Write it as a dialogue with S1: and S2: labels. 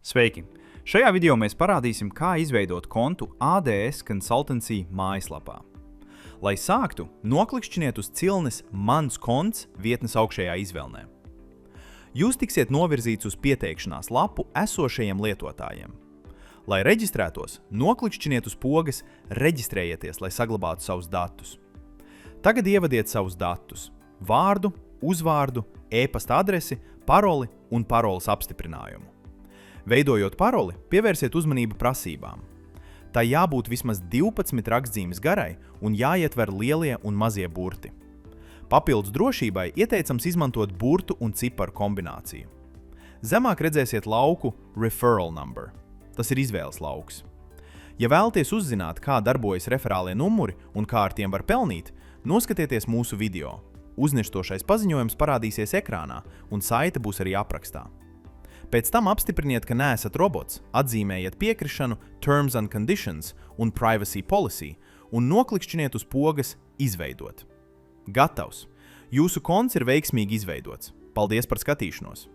S1: Sveiki! Šajā video mēs parādīsim, kā izveidot kontu ADS Consultancy mājaslapā. Lai sāktu, noklikšķiniet uz cilnes Mans konts vietnes augšējā izvēlnē. Jūs tiksiet novirzīts uz pieteikšanās lapu esošajiem lietotājiem. Lai reģistrētos, noklikšķiniet uz pogas Reģistrējieties, lai saglabātu savus datus. Tagad ievadiet savus datus – vārdu, uzvārdu, e-pasta adresi, paroli un paroles apstiprinājumu. Veidojot paroli, pievērsiet uzmanību prasībām. Tā jābūt vismaz 12 rakstzīmes garai un jāietver lielie un mazie burti. Papildus drošībai ieteicams izmantot burtu un ciparu kombināciju. Zemāk redzēsiet lauku Referral Number. Tas ir izvēles lauks. Ja vēlaties uzzināt, kā darbojas referālie numuri un kā ar tiem var pelnīt, noskatieties mūsu video. Uznirstošais paziņojums parādīsies ekrānā un saite būs arī aprakstā. Pēc tam apstipriniet, ka neesat robots, atzīmējiet piekrišanu, Terms and Conditions un Privacy Policy un noklikšķiniet uz pogas Izveidot. Gatavs! Jūsu konts ir veiksmīgi izveidots. Paldies par skatīšanos!